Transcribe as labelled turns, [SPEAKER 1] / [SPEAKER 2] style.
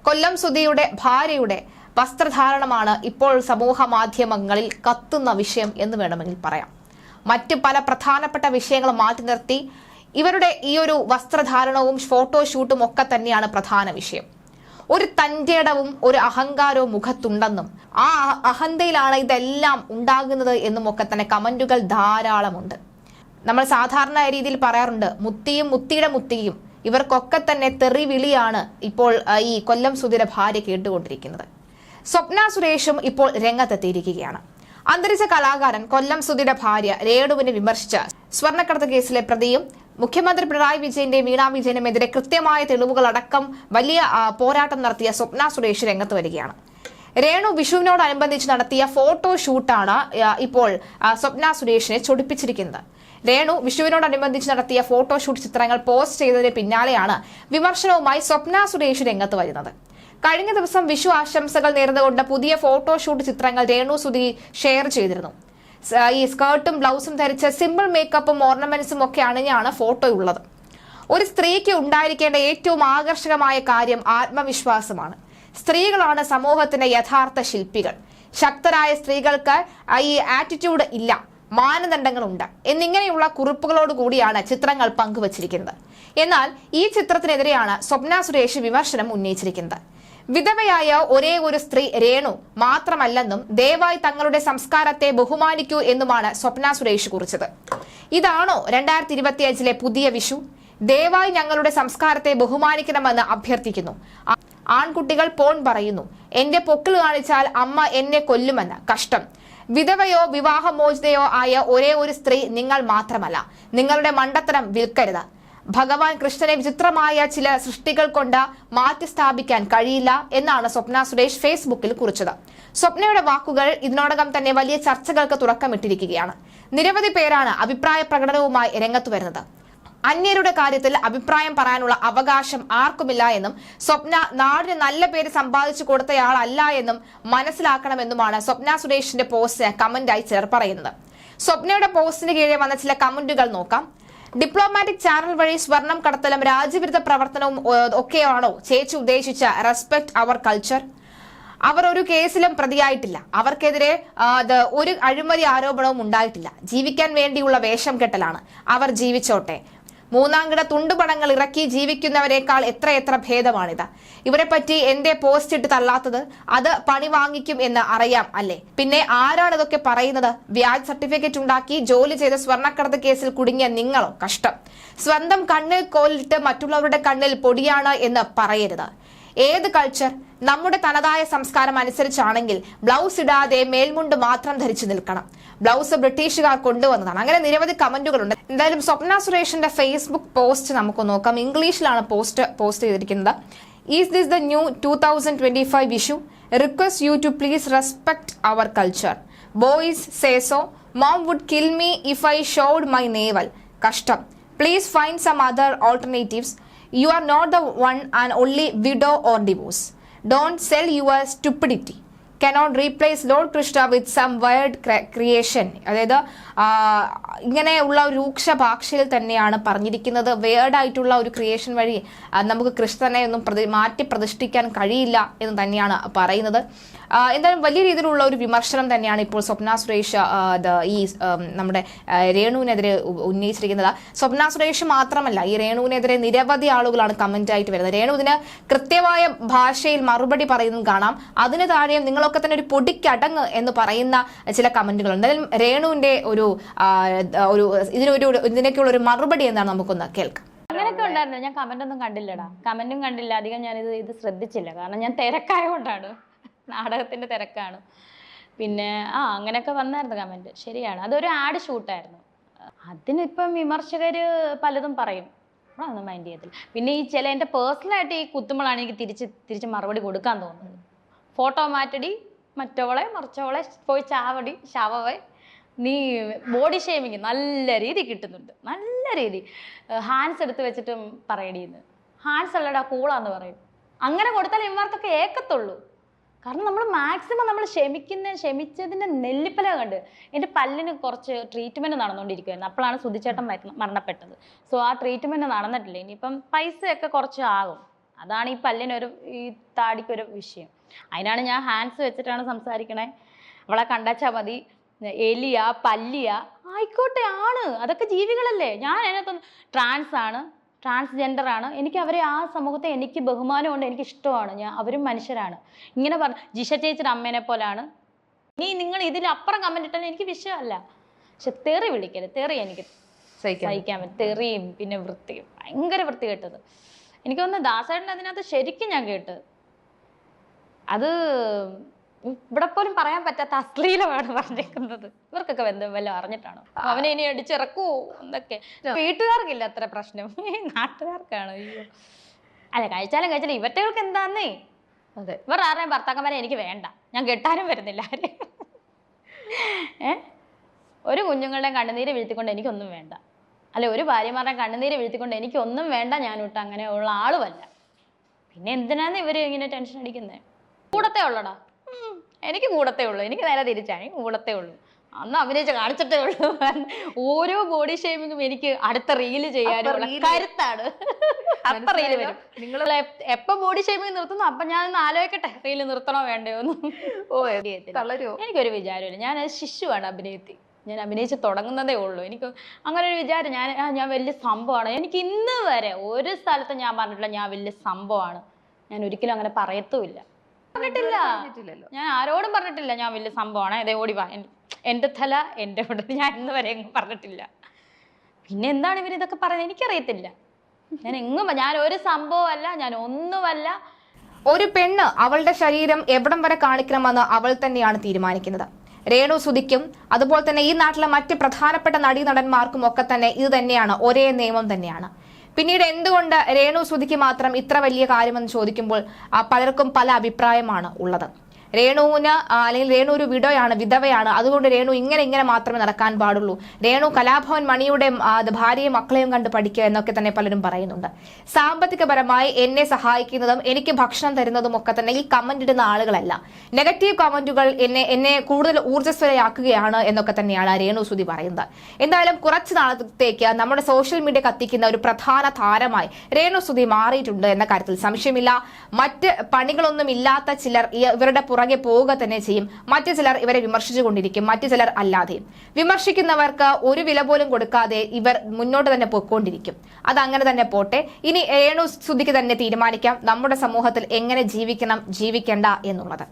[SPEAKER 1] കൊല്ലം സുധിയുടെ ഭാര്യയുടെ വസ്ത്രധാരണമാണ് ഇപ്പോൾ സമൂഹ മാധ്യമങ്ങളിൽ കത്തുന്ന വിഷയം എന്ന് വേണമെങ്കിൽ പറയാം. മറ്റ് പല പ്രധാനപ്പെട്ട വിഷയങ്ങൾ മാറ്റി നിർത്തി ഇവരുടെ ഈ ഒരു വസ്ത്രധാരണവും ഫോട്ടോഷൂട്ടും ഒക്കെ തന്നെയാണ് പ്രധാന വിഷയം. ഒരു തന്റേടവും ഒരു അഹങ്കാരവും മുഖത്തുണ്ടെന്നും ആ അഹന്തയിലാണ് ഇതെല്ലാം ഉണ്ടാകുന്നത് എന്നും ഒക്കെ തന്നെ കമന്റുകൾ ധാരാളമുണ്ട്. നമ്മൾ സാധാരണ രീതിയിൽ പറയാറുണ്ട്, മുത്തിയും മുത്തിയുടെ മുത്തിയും ഇവർക്കൊക്കെ തന്നെ തെറിവിളിയാണ് ഇപ്പോൾ ഈ കൊല്ലം സുധിയുടെ ഭാര്യ കേട്ടുകൊണ്ടിരിക്കുന്നത്. സ്വപ്ന സുരേഷും ഇപ്പോൾ രംഗത്തെത്തിയിരിക്കുകയാണ്. അന്തരിച്ച കലാകാരൻ കൊല്ലം സുധിയുടെ ഭാര്യ രേണുവിനെ വിമർശിച്ച സ്വർണ്ണക്കടത്ത് കേസിലെ പ്രതിയും മുഖ്യമന്ത്രി പിണറായി വിജയന്റെയും വീണ വിജയനുമെതിരെ കൃത്യമായ തെളിവുകളടക്കം വലിയ പോരാട്ടം നടത്തിയ സ്വപ്ന സുരേഷ് രംഗത്ത് വരികയാണ്. രേണു വിഷുവിനോടനുബന്ധിച്ച് നടത്തിയ ഫോട്ടോഷൂട്ടാണ് ഇപ്പോൾ സ്വപ്ന സുരേഷിനെ ചൊടിപ്പിച്ചിരിക്കുന്നത്. രേണു വിഷുവിനോടനുബന്ധിച്ച് നടത്തിയ ഫോട്ടോഷൂട്ട് ചിത്രങ്ങൾ പോസ്റ്റ് ചെയ്തതിന് പിന്നാലെയാണ് വിമർശനവുമായി സ്വപ്ന സുരേഷ് രംഗത്ത് വരുന്നത്. കഴിഞ്ഞ ദിവസം വിഷു ആശംസകൾ നേർന്നുകൊണ്ട് പുതിയ ഫോട്ടോഷൂട്ട് ചിത്രങ്ങൾ രേണു സുധി ഷെയർ ചെയ്തിരുന്നു. ഈ സ്കേർട്ടും ബ്ലൗസും ധരിച്ച് സിമ്പിൾ മേക്കപ്പും ഓർണമെന്റ്സും ഒക്കെ അണിഞ്ഞാണ് ഫോട്ടോ ഉള്ളത്. ഒരു സ്ത്രീക്ക് ഉണ്ടായിരിക്കേണ്ട ഏറ്റവും ആകർഷകമായ കാര്യം ആത്മവിശ്വാസമാണ്. സ്ത്രീകളാണ് സമൂഹത്തിന്റെ യഥാർത്ഥ ശില്പികൾ. ശക്തരായ സ്ത്രീകൾക്ക് ഈ ആറ്റിറ്റ്യൂഡ് ഇല്ല, മാനദണ്ഡങ്ങളുണ്ട് എന്നിങ്ങനെയുള്ള കുറിപ്പുകളോട് കൂടിയാണ് ചിത്രങ്ങൾ പങ്കുവച്ചിരിക്കുന്നത്. എന്നാൽ ഈ ചിത്രത്തിനെതിരെയാണ് സ്വപ്ന സുരേഷ് വിമർശനം ഉന്നയിച്ചിരിക്കുന്നത്. വിധവയായ ഒരേ ഒരു സ്ത്രീ രേണു മാത്രമല്ലെന്നും ദയവായി തങ്ങളുടെ സംസ്കാരത്തെ ബഹുമാനിക്കൂ എന്നുമാണ് സ്വപ്ന സുരേഷ് കുറിച്ചത്. ഇതാണോ 2025 പുതിയ വിഷു? ദയവായി ഞങ്ങളുടെ സംസ്കാരത്തെ ബഹുമാനിക്കണമെന്ന് അഭ്യർത്ഥിക്കുന്നു. ആൺകുട്ടികൾ പോൺ പറയുന്നു, എന്റെ പൊക്കിൾ കാണിച്ചാൽ അമ്മ എന്നെ കൊല്ലുമെന്ന്. കഷ്ടം. വിധവയോ വിവാഹമോചിതയോ ആയ ഒരേ ഒരു സ്ത്രീ നിങ്ങൾ മാത്രമല്ല. നിങ്ങളുടെ മണ്ടത്തരം വിൽക്കരുത്. ഭഗവാൻ കൃഷ്ണനെ വിചിത്രമായ ചില സൃഷ്ടികൾ കൊണ്ട് മാറ്റി സ്ഥാപിക്കാൻ കഴിയില്ല എന്നാണ് സ്വപ്ന സുരേഷ് ഫേസ്ബുക്കിൽ കുറിച്ചത്. സ്വപ്നയുടെ വാക്കുകൾ ഇതിനോടകം തന്നെ വലിയ ചർച്ചകൾക്ക് തുടക്കമിട്ടിരിക്കുകയാണ്. നിരവധി പേരാണ് അഭിപ്രായ പ്രകടനവുമായി രംഗത്ത് വരുന്നത്. അന്യരുടെ കാര്യത്തിൽ അഭിപ്രായം പറയാനുള്ള അവകാശം ആർക്കുമില്ല എന്നും സ്വപ്ന നാടിന് നല്ല പേര് സമ്പാദിച്ചു കൊടുത്തയാളല്ല എന്നും മനസ്സിലാക്കണമെന്നുമാണ് സ്വപ്ന സുരേഷിന്റെ പോസ്റ്റ് കമന്റായി ചിലർ പറയുന്നത്. സ്വപ്നയുടെ പോസ്റ്റിന് കീഴെ വന്ന ചില കമന്റുകൾ നോക്കാം. ഡിപ്ലോമാറ്റിക് ചാനൽ വഴി സ്വർണം കടത്തലും രാജ്യവിരുദ്ധ പ്രവർത്തനവും ഒക്കെയാണോ ചേച്ചി ഉദ്ദേശിച്ച റെസ്പെക്ട് അവർ കൾച്ചർ? അവർ ഒരു കേസിലും പ്രതിയായിട്ടില്ല. അവർക്കെതിരെ ഒരു അഴിമതി ആരോപണവും ഉണ്ടായിട്ടില്ല. ജീവിക്കാൻ വേണ്ടിയുള്ള വേഷം കെട്ടലാണ്. അവർ ജീവിച്ചോട്ടെ. മൂന്നാംകിട തുണ്ടുപടങ്ങൾ ഇറക്കി ജീവിക്കുന്നവരെക്കാൾ എത്ര ഭേദമാണിത്. ഇവരെ പറ്റി എന്റെ പോസ്റ്റ് ഇട്ട് തള്ളാത്തത്? അത് പണി വാങ്ങിക്കും എന്ന് അറിയാം അല്ലേ? പിന്നെ ആരാണ് ഇതൊക്കെ പറയുന്നത്? വ്യാജ സർട്ടിഫിക്കറ്റ് ഉണ്ടാക്കി ജോലി ചെയ്ത സ്വർണ്ണക്കടത്ത് കേസിൽ കുടുങ്ങിയ നിങ്ങളോ? കഷ്ടം. സ്വന്തം കണ്ണിൽ കോലിട്ട് മറ്റുള്ളവരുടെ കണ്ണിൽ പൊടിയാണ് എന്ന് പറയരുത്. ഏത് കൾച്ചർ? നമ്മുടെ തനതായ സംസ്കാരം അനുസരിച്ചാണെങ്കിൽ ബ്ലൗസ് ഇടാതെ മേൽമുണ്ട് മാത്രം ധരിച്ചു നിൽക്കണം. ബ്ലൗസ് ബ്രിട്ടീഷുകാർ കൊണ്ടുവന്നതാണ്. അങ്ങനെ നിരവധി കമന്റുകളുണ്ട്. എന്തായാലും സ്വപ്ന സുരേഷിന്റെ ഫേസ്ബുക്ക് പോസ്റ്റ് നമുക്ക് നോക്കാം. ഇംഗ്ലീഷിലാണ് പോസ്റ്റ് ചെയ്തിരിക്കുന്നത്. Is this the new 2025 Vishu? Request you to please respect our culture. Boys say so. Mom would kill me if I showed my navel. കഷ്ടം. Please find some other alternatives. You are not the one and only widow or divorce. Don't sell your stupidity. Cannot replace Lord Krishna with some weird creation. അതായത് ഇങ്ങനെയുള്ള ഒരു രൂക്ഷ ഭാഷയിൽ തന്നെയാണ് പറഞ്ഞിരിക്കുന്നത്. Word ആയിട്ടുള്ള ഒരു ക്രിയേഷൻ വഴി നമുക്ക് കൃഷ്ണനെ ഒന്നും മാറ്റി പ്രതിഷ്ഠിക്കാൻ കഴിയില്ല എന്ന് തന്നെയാണ് പറയുന്നത്. എന്തായാലും വലിയ രീതിയിലുള്ള ഒരു വിമർശനം തന്നെയാണ് ഇപ്പോൾ സ്വപ്ന സുരേഷ് ഈ നമ്മുടെ രേണുവിനെതിരെ ഉന്നയിച്ചിരിക്കുന്നത്. സ്വപ്ന സുരേഷ് മാത്രമല്ല, ഈ രേണുവിനെതിരെ നിരവധി ആളുകളാണ് കമന്റ് ആയിട്ട് വരുന്നത്. രേണു ഇതിന് കൃത്യമായ ഭാഷയിൽ മറുപടി പറയുന്നതും കാണാം. അതിന് താഴെയും നിങ്ങളൊക്കെ തന്നെ ഒരു പൊടിക്കടങ്ങ് എന്ന് പറയുന്ന ചില കമന്റുകളുണ്ട്. എന്തായാലും രേണുവിന്റെ ഇതിനൊക്കെയുള്ള ഒരു മറുപടി എന്താണ് നമുക്കൊന്ന് കേൾക്കാം.
[SPEAKER 2] അങ്ങനെയൊക്കെ ഉണ്ടായിരുന്നു. ഞാൻ കമന്റ് ഒന്നും കണ്ടില്ലടാ. കമന്റും കണ്ടില്ല. അധികം ഞാനിത് ശ്രദ്ധിച്ചില്ല. കാരണം ഞാൻ തിരക്കായോണ്ടാണ്, നാടകത്തിന്റെ തിരക്കാണ്. പിന്നെ അങ്ങനെയൊക്കെ വന്നായിരുന്നു കമന്റ്. ശരിയാണ്, അതൊരു ആഡ് ഷൂട്ടായിരുന്നു. അതിനിപ്പം വിമർശകർ പലതും പറയും, അതൊന്നും മൈൻഡ് ചെയ്യത്തില്ല. പിന്നെ ഈ എൻ്റെ പേഴ്സണലായിട്ട് ഈ കുത്തുമ്പോഴാണ് എനിക്ക് തിരിച്ച് മറുപടി കൊടുക്കാൻ തോന്നുന്നത്. ഫോട്ടോ മാറ്റടി, മറ്റവളെ മറിച്ചവളെ പോയി ചാവടി, ശവവേ, നീ ബോഡി ഷേമിങ് നല്ല രീതി കിട്ടുന്നുണ്ട്. നല്ല രീതി ഹാൻഡ്സ് എടുത്ത് വെച്ചിട്ടും പറയടിയെന്ന്. ഹാൻഡ്സ് അല്ലടാ കൂളാന്ന് പറയും. അങ്ങനെ കൊടുത്താൽ ഇവന്മാർക്കൊക്കെ ഏക്കത്തുള്ളൂ. കാരണം നമ്മൾ മാക്സിമം നമ്മൾ ക്ഷമിച്ചതിൻ്റെ നെല്ലിപ്പല കണ്ട്. എൻ്റെ പല്ലിന് കുറച്ച് ട്രീറ്റ്മെൻറ്റ് നടന്നുകൊണ്ടിരിക്കുമായിരുന്നു. അപ്പോഴാണ് സുധിച്ചേട്ടൻ മരണപ്പെട്ടത്. സോ ആ ട്രീറ്റ്മെൻറ്റ് നടന്നിട്ടില്ല. ഇനിയിപ്പം പൈസയൊക്കെ കുറച്ച് ആകും. അതാണ് ഈ പല്ലിനൊരു ഈ താടിക്കൊരു വിഷയം. അതിനാണ് ഞാൻ ഹാൻഡ്സ് വെച്ചിട്ടാണ് സംസാരിക്കണേ. അവളെ കണ്ടാച്ചാൽ മതി എലിയ പല്ലിയ ആയിക്കോട്ടെ, ആണ്, അതൊക്കെ ജീവികളല്ലേ. ഞാൻ അതിനകത്തൊന്ന് ട്രാൻസ്ജെൻഡർ ആണ്. എനിക്ക് അവരെ ആ സമൂഹത്തെ എനിക്ക് ബഹുമാനമുണ്ട്, എനിക്ക് ഇഷ്ടമാണ്. അവരും മനുഷ്യരാണ്. ഇങ്ങനെ പറഞ്ഞു ജിഷ ചേച്ചിയുടെ അമ്മേനെ പോലാണ്. ഇനി നിങ്ങൾ ഇതിലപ്പുറം കമന്റ് ഇട്ടാലും എനിക്ക് വിഷയമല്ല. പക്ഷെ തെറി വിളിക്കരുത്. തെറി എനിക്ക് സഹിക്കാൻ പറ്റും. തെറിയും പിന്നെ വൃത്തിയും ഭയങ്കര വൃത്തി കേട്ടത്. എനിക്ക് തോന്നുന്നു ദാസേട്ടൻ അതിനകത്ത് ശരിക്കും ഞാൻ കേട്ടത് അത് ഇവിടെ പോലും പറയാൻ പറ്റാത്ത അശ്ലീലമാണ് പറഞ്ഞേക്കുന്നത്. ഇവർക്കൊക്കെ വല്ല അറിഞ്ഞിട്ടാണോ? അവനെ ഇനി അടിച്ചിറക്കൂ എന്നൊക്കെ. വീട്ടുകാർക്കില്ല അത്ര പ്രശ്നം, നാട്ടുകാർക്കാണ്. അയ്യോ, അല്ല കഴിച്ചാലും ഇവറ്റകൾക്ക് എന്താന്നേ.
[SPEAKER 1] അതെ,
[SPEAKER 2] ഇവർ ആരുടെയും ഭർത്താക്കന്മാരെ എനിക്ക് വേണ്ട, ഞാൻ കെട്ടാനും വരുന്നില്ല ആരെ. ഒരു കുഞ്ഞുങ്ങളുടെയും കണ്ണുനീര് വീഴ്ത്തിക്കൊണ്ട് എനിക്കൊന്നും വേണ്ട. അല്ലെ ഒരു ഭാര്യമാരുടെയും കണ്ണുനീര് വീഴ്ത്തിക്കൊണ്ട് എനിക്കൊന്നും വേണ്ട. ഞാനിട്ട് അങ്ങനെ ഉള്ള ആളുമല്ല. പിന്നെ എന്തിനാന്ന് ഇവര് ഇങ്ങനെ ടെൻഷൻ അടിക്കുന്നത്? കൂടത്തേ ഉള്ളടാ, എനിക്ക് കൂടത്തേ ഉള്ളൂ. എനിക്ക് നേരെ തിരിച്ചാണ്, എനിക്ക് കൂടത്തേ ഉള്ളൂ. അന്ന് അഭിനയിച്ച് കാണിച്ചിട്ടേ ഉള്ളൂ. ഓരോ ബോഡി ഷേമിങ്ങും എനിക്ക് അടുത്ത റീല് ചെയ്യാനുള്ള കരുത്താണ്. അപ്പൊ റീല് വരും. നിങ്ങൾ എപ്പോ ബോഡി ഷേമിങ് നിർത്തുന്നു അപ്പൊ ഞാൻ ആലോചിക്കട്ടെ റീല് നിർത്തണോ വേണ്ടയോന്ന്. എനിക്കൊരു വിചാരമില്ല. ഞാൻ ശിശുവാണ് അഭിനയത്തിൽ. ഞാൻ അഭിനയിച്ച് തുടങ്ങുന്നതേ ഉള്ളൂ. എനിക്ക് അങ്ങനെ ഒരു വിചാരം ഞാൻ വലിയ സംഭവമാണ്. എനിക്ക് ഇന്ന് വരെ ഒരു സ്ഥലത്ത് ഞാൻ പറഞ്ഞിട്ടില്ല ഞാൻ വലിയ സംഭവമാണ്. ഞാൻ ഒരിക്കലും അങ്ങനെ പറയത്തുമില്ല. പറഞ്ഞിട്ടില്ല, ഞാൻ ആരോടും പറഞ്ഞിട്ടില്ല ഞാൻ വലിയ സംഭവമാണ്. ഇതേ ഓടി വാ, എൻ്റെ തല എൻ്റെ ഇവിടെ, ഞാൻ ഇന്ന് വരെ എങ്ങും പറഞ്ഞിട്ടില്ല. പിന്നെ എന്താണ് ഇവർ ഇതൊക്കെ പറയുന്നത് എനിക്കറിയത്തില്ല. ഞാൻ ഒരു സംഭവമല്ല, ഞാൻ ഒന്നുമല്ല.
[SPEAKER 1] ഒരു പെണ്ണ് അവളുടെ ശരീരം എവിടം വരെ കാണിക്കണമെന്ന് അവൾ തന്നെയാണ് തീരുമാനിക്കുന്നത്. രേണു സുധിക്കും അതുപോലെ തന്നെ ഈ നാട്ടിലെ മറ്റ് പ്രധാനപ്പെട്ട നടീനടന്മാർക്കും ഒക്കെ തന്നെ ഇത് തന്നെയാണ്, ഒരേ നിയമം തന്നെയാണ്. പിന്നീട് എന്തുകൊണ്ട് രേണു സുധിക്ക് മാത്രം ഇത്ര വലിയ കാര്യമെന്ന് ചോദിക്കുമ്പോൾ പലർക്കും പല അഭിപ്രായമാണ് ഉള്ളത്. രേണുവിന് അല്ലെങ്കിൽ രേണു ഒരു വിധവയാണ്, അതുകൊണ്ട് രേണു ഇങ്ങനെ മാത്രമേ നടക്കാൻ പാടുള്ളൂ. രേണു കലാഭവൻ മണിയുടെ ഭാര്യയും മക്കളെയും കണ്ട് പഠിക്കുക എന്നൊക്കെ തന്നെ പലരും പറയുന്നുണ്ട്. സാമ്പത്തികപരമായി എന്നെ സഹായിക്കുന്നതും എനിക്ക് ഭക്ഷണം തരുന്നതും ഒക്കെ തന്നെ ഈ കമന്റ് ഇടുന്ന ആളുകളല്ല. നെഗറ്റീവ് കമന്റുകൾ എന്നെ കൂടുതൽ ഊർജ്ജസ്വലയാക്കുകയാണ് എന്നൊക്കെ തന്നെയാണ് രേണു സുധി പറയുന്നത്. എന്തായാലും കുറച്ചു നാളത്തേക്ക് നമ്മുടെ സോഷ്യൽ മീഡിയ കത്തിക്കുന്ന ഒരു പ്രധാന താരമായി രേണു സുധി മാറിയിട്ടുണ്ട് എന്ന കാര്യത്തിൽ സംശയമില്ല. മറ്റ് പണികളൊന്നും ഇല്ലാത്ത ചിലർ ഇവരുടെ പുറകെ പോവുക തന്നെ ചെയ്യും. മറ്റു ചിലർ ഇവരെ വിമർശിച്ചുകൊണ്ടിരിക്കും, മറ്റു ചിലർ അല്ലാതെയും. വിമർശിക്കുന്നവർക്ക് ഒരു വില പോലും കൊടുക്കാതെ ഇവർ മുന്നോട്ട് തന്നെ പോയിക്കൊണ്ടിരിക്കും. അത് അങ്ങനെ തന്നെ പോട്ടെ. ഇനി രേണു സുധിക്ക് തന്നെ തീരുമാനിക്കാം നമ്മുടെ സമൂഹത്തിൽ എങ്ങനെ ജീവിക്കണം ജീവിക്കേണ്ട എന്നുള്ളത്.